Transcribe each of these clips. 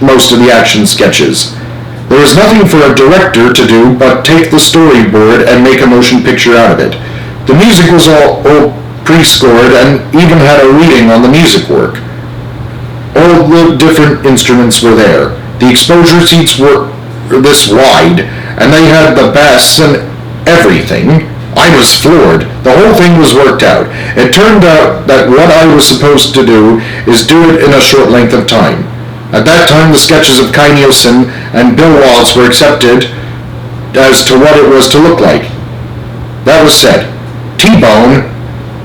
most of the action sketches. There was nothing for a director to do but take the storyboard and make a motion picture out of it. The music was all pre-scored and even had a reading on the music work. All the different instruments were there. The exposure seats were this wide, and they had the bass and everything. I was floored. The whole thing was worked out. It turned out that what I was supposed to do is do it in a short length of time. At that time, the sketches of Kay Nielsen and Bill Waltz were accepted as to what it was to look like. That was said. T-Bone,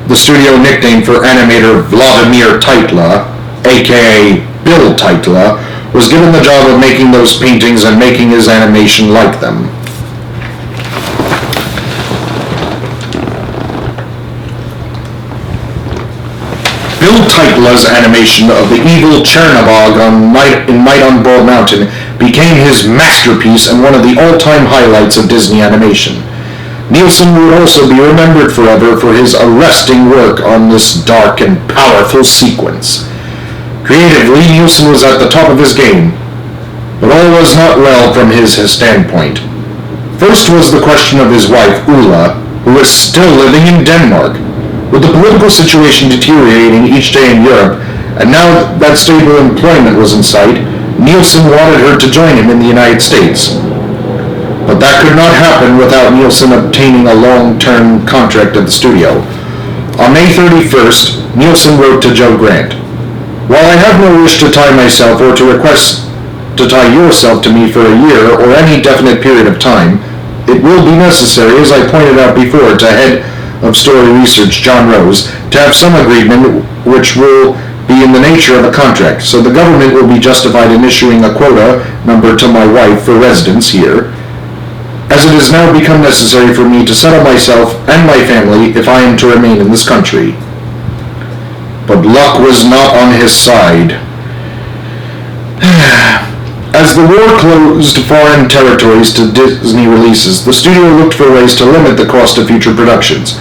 the studio nickname for animator Vladimir Titla, aka Bill Titla, was given the job of making those paintings and making his animation like them. Bill Titla's animation of the evil Chernabog in Night on Bald Mountain became his masterpiece and one of the all-time highlights of Disney animation. Nielsen would also be remembered forever for his arresting work on this dark and powerful sequence. Creatively, Nielsen was at the top of his game, but all was not well from his standpoint. First was the question of his wife, Ulla, who was still living in Denmark. With the political situation deteriorating each day in Europe, and now that stable employment was in sight, Nielsen wanted her to join him in the United States. But that could not happen without Nielsen obtaining a long-term contract at the studio. On May 31st, Nielsen wrote to Joe Grant, "While I have no wish to tie myself or to request to tie yourself to me for a year or any definite period of time, it will be necessary, as I pointed out before to head of story research John Rose, to have some agreement which will be in the nature of a contract, so the government will be justified in issuing a quota number to my wife for residence here, as it has now become necessary for me to settle myself and my family if I am to remain in this country." But luck was not on his side. As the war closed foreign territories to Disney releases, the studio looked for ways to limit the cost of future productions.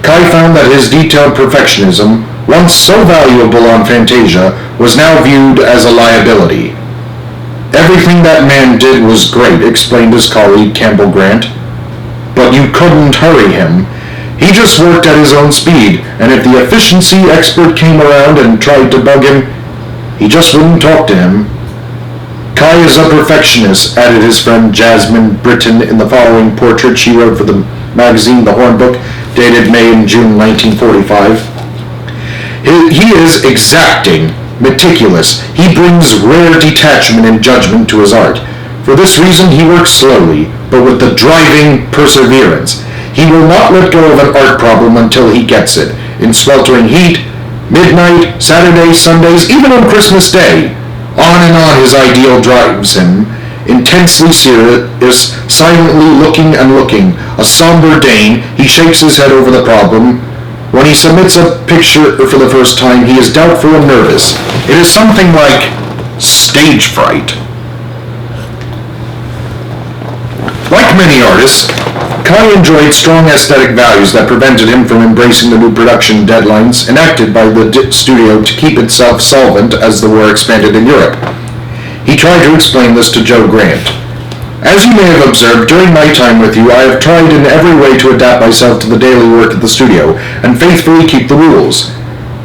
Kay found that his detailed perfectionism, once so valuable on Fantasia, was now viewed as a liability. "Everything that man did was great," explained his colleague Campbell Grant, "but you couldn't hurry him. He just worked at his own speed, and if the efficiency expert came around and tried to bug him, he just wouldn't talk to him." "Kay is a perfectionist," added his friend Jasmine Britton in the following portrait she wrote for the magazine The Hornbook, dated May and June 1945. "He is exacting, meticulous. He brings rare detachment and judgment to his art. For this reason he works slowly, but with the driving perseverance. He will not let go of an art problem until he gets it, in sweltering heat, midnight, Saturdays, Sundays, even on Christmas Day. On and on his ideal drives him, intensely serious, silently looking and looking. A somber Dane, he shakes his head over the problem. When he submits a picture for the first time, he is doubtful and nervous. It is something like stage fright." Like many artists, Kay enjoyed strong aesthetic values that prevented him from embracing the new production deadlines enacted by the studio to keep itself solvent as the war expanded in Europe. He tried to explain this to Joe Grant. "As you may have observed during my time with you, I have tried in every way to adapt myself to the daily work at the studio and faithfully keep the rules.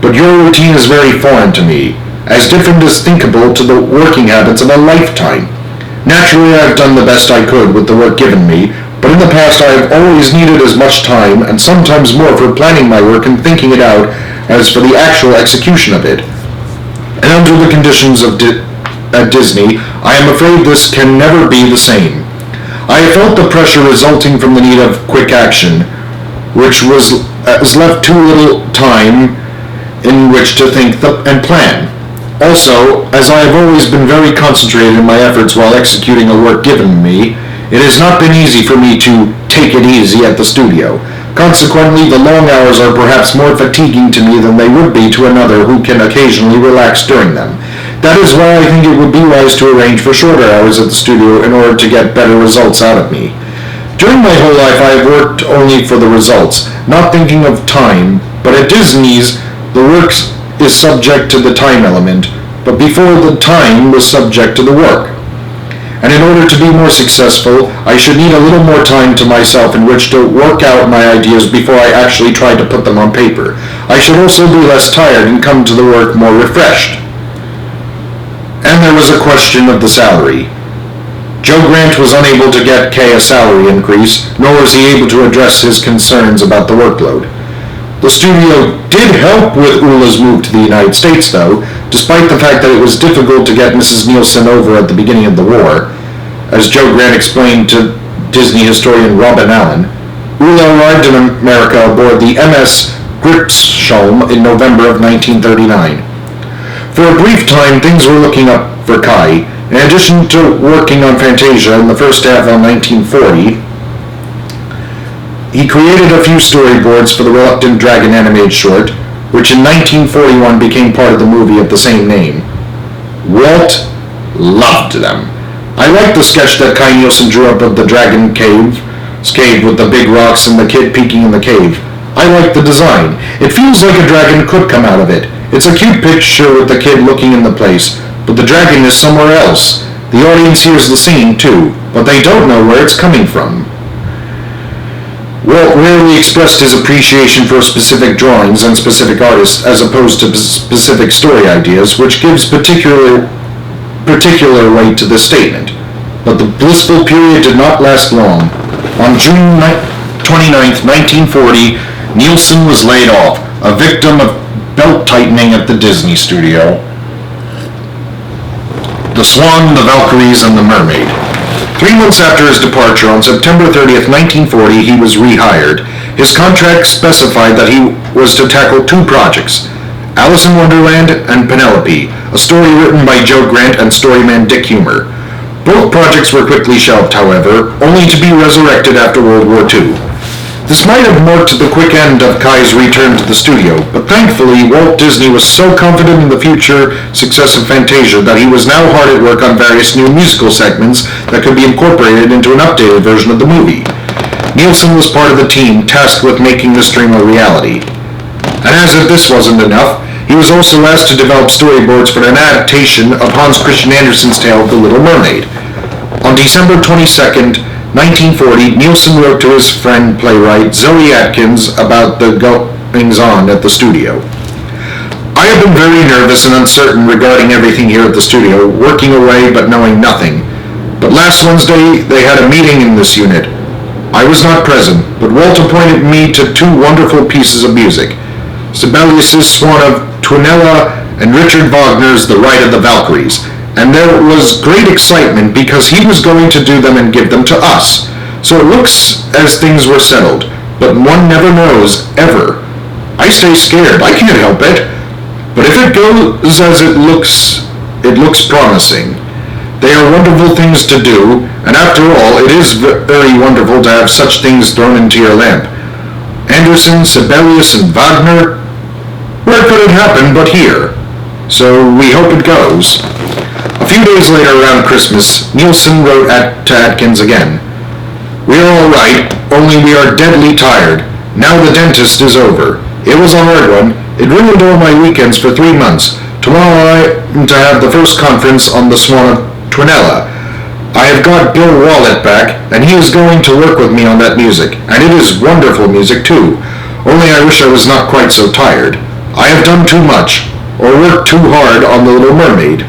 But your routine is very foreign to me, as different as thinkable to the working habits of a lifetime. Naturally, I have done the best I could with the work given me, but in the past I have always needed as much time, and sometimes more, for planning my work and thinking it out as for the actual execution of it. And under the conditions of at Disney, I am afraid this can never be the same. I have felt the pressure resulting from the need of quick action, which has left too little time in which to think and plan. Also, as I have always been very concentrated in my efforts while executing a work given me, it has not been easy for me to take it easy at the studio. Consequently, the long hours are perhaps more fatiguing to me than they would be to another who can occasionally relax during them. That is why I think it would be wise to arrange for shorter hours at the studio in order to get better results out of me. During my whole life I have worked only for the results, not thinking of time, but at Disney's the work is subject to the time element, but before the time was subject to the work. And in order to be more successful, I should need a little more time to myself in which to work out my ideas before I actually tried to put them on paper. I should also be less tired and come to the work more refreshed. And there was a question of the salary. Joe Grant was unable to get Kay a salary increase, nor was he able to address his concerns about the workload. The studio did help with Ula's move to the United States, though, despite the fact that it was difficult to get Mrs. Nielsen over at the beginning of the war. As Joe Grant explained to Disney historian Robin Allen, Ula arrived in America aboard the MS Gripsholm in November of 1939. For a brief time, things were looking up for Kay. In addition to working on Fantasia in the first half of 1940, he created a few storyboards for the Reluctant Dragon animated short, which in 1941 became part of the movie of the same name. Walt loved them. I liked the sketch that Kay Nielsen drew up of the dragon cave with the big rocks and the kid peeking in the cave. I liked the design. It feels like a dragon could come out of it. It's a cute picture with the kid looking in the place, but the dragon is somewhere else. The audience hears the singing too, but they don't know where it's coming from. Walt rarely expressed his appreciation for specific drawings and specific artists as opposed to specific story ideas, which gives particular weight to this statement. But the blissful period did not last long. On June 29, 1940, Nielsen was laid off, a victim of belt-tightening at the Disney studio. The Swan, the Valkyries, and the Mermaid. 3 months after his departure, on September 30th, 1940, he was rehired. His contract specified that he was to tackle 2 projects, Alice in Wonderland and Penelope, a story written by Joe Grant and storyman Dick Humer. Both projects were quickly shelved, however, only to be resurrected after World War II. This might have marked the quick end of Kay's return to the studio, but thankfully Walt Disney was so confident in the future success of Fantasia that he was now hard at work on various new musical segments that could be incorporated into an updated version of the movie. Nielsen was part of the team tasked with making this dream a reality. And as if this wasn't enough, he was also asked to develop storyboards for an adaptation of Hans Christian Andersen's tale of The Little Mermaid. On December 22nd, 1940, Nielsen wrote to his friend playwright Zoe Atkins about the goings-on at the studio. I have been very nervous and uncertain regarding everything here at the studio, working away but knowing nothing. But last Wednesday, they had a meeting in this unit. I was not present, but Walt appointed me to 2 wonderful pieces of music, Sibelius' Swan of Twinella and Richard Wagner's The Ride of the Valkyries. And there was great excitement because he was going to do them and give them to us. So it looks as things were settled, but one never knows, ever. I stay scared, I can't help it. But if it goes as it looks promising. They are wonderful things to do, and after all, it is very wonderful to have such things thrown into your lamp. Andersen, Sibelius, and Wagner, where could it happen but here? So we hope it goes. A few days later, around Christmas, Nielsen wrote to Atkins again. We are all right, only we are deadly tired. Now the dentist is over. It was a hard one. It ruined all my weekends for 3 months. Tomorrow I'm to have the first conference on the Swan of Twinella. I have got Bill Wallet back, and he is going to work with me on that music, and it is wonderful music too. Only I wish I was not quite so tired. I have done too much, or worked too hard on The Little Mermaid.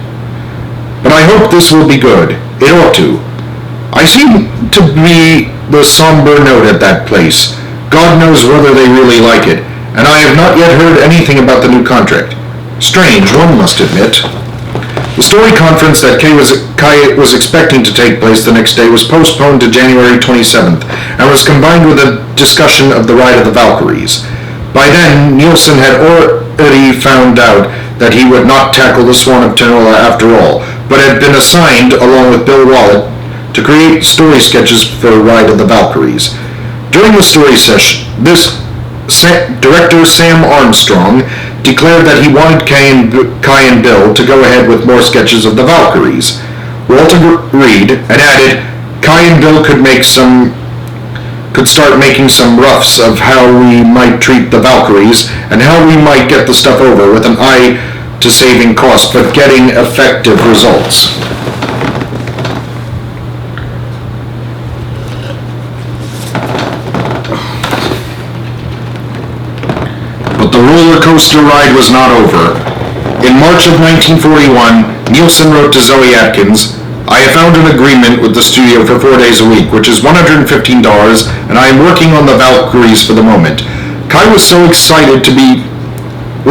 But I hope this will be good. It ought to. I seem to be the somber note at that place. God knows whether they really like it, and I have not yet heard anything about the new contract. Strange, one must admit. The story conference that Kay was expecting to take place the next day was postponed to January 27th, and was combined with a discussion of The Ride of the Valkyries. By then, Nielsen had already found out that he would not tackle the Swan of Twinella after all, but had been assigned, along with Bill Wallet, to create story sketches for The Ride of the Valkyries. During the story session, director Sam Armstrong declared that he wanted Kay and Bill to go ahead with more sketches of the Valkyries. Walt agreed and added Kay and Bill could start making some roughs of how we might treat the Valkyries and how we might get the stuff over with an eye to saving costs, but getting effective results. But the roller coaster ride was not over. In March of 1941, Nielsen wrote to Zoe Atkins, "I have found an agreement with the studio for 4 days a week, which is $115, and I am working on the Valkyries for the moment." Kay was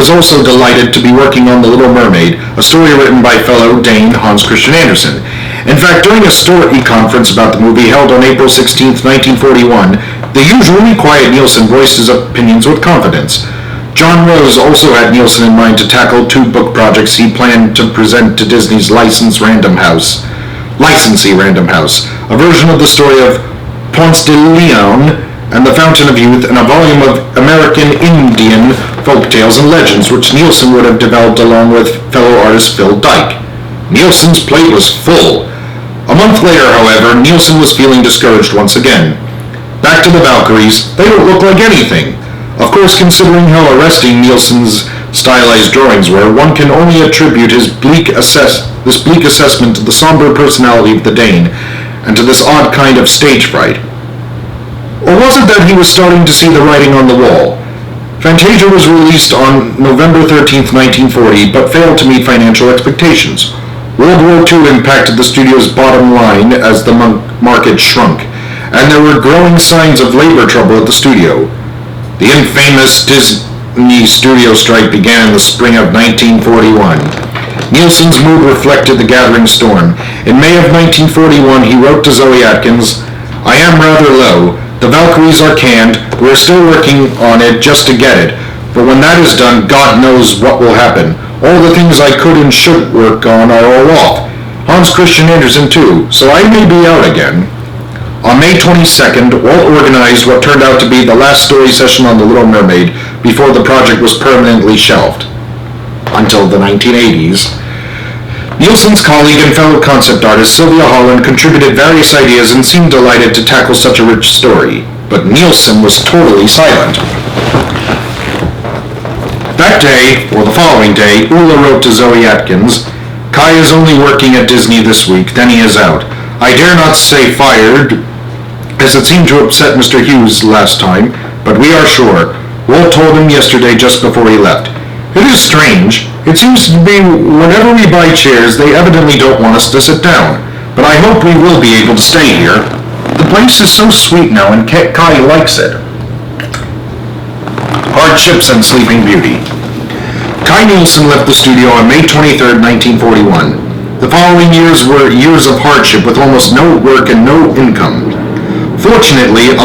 also delighted to be working on The Little Mermaid, a story written by fellow Dane Hans Christian Andersen. In fact, during a story conference about the movie held on April 16, 1941, the usually quiet Nielsen voiced his opinions with confidence. John Rose also had Nielsen in mind to tackle 2 book projects he planned to present to Disney's licensee Random House, a version of the story of Ponce de Leon and the Fountain of Youth, and a volume of American Indian folk tales and legends, which Nielsen would have developed along with fellow artist Phil Dyke. Nielsen's plate was full. A month later, however, Nielsen was feeling discouraged once again. Back to the Valkyries, they don't look like anything. Of course, considering how arresting Nielsen's stylized drawings were, one can only attribute this bleak assessment to the somber personality of the Dane, and to this odd kind of stage fright. Or was it that he was starting to see the writing on the wall? Fantasia was released on November 13, 1940, but failed to meet financial expectations. World War II impacted the studio's bottom line as the market shrunk, and there were growing signs of labor trouble at the studio. The infamous Disney studio strike began in the spring of 1941. Nielsen's mood reflected the gathering storm. In May of 1941, he wrote to Zoe Atkins, "I am rather low. The Valkyries are canned. We're still working on it just to get it. But when that is done, God knows what will happen. All the things I could and should work on are all off. Hans Christian Andersen too, so I may be out again." On May 22nd, Walt organized what turned out to be the last story session on The Little Mermaid before the project was permanently shelved. Until the 1980s. Nielsen's colleague and fellow concept artist Sylvia Holland contributed various ideas and seemed delighted to tackle such a rich story. But Nielsen was totally silent. That day, or the following day, Ulla wrote to Zoe Atkins, "Kay is only working at Disney this week, then he is out. I dare not say fired, as it seemed to upset Mr. Hughes last time, but we are sure. Walt told him yesterday just before he left. It is strange. It seems to be whenever we buy chairs, they evidently don't want us to sit down. But I hope we will be able to stay here. The place is so sweet now, and Kay likes it." Hardships and Sleeping Beauty. Kay Nielsen left the studio on May 23, 1941. The following years were years of hardship with almost no work and no income. Fortunately, a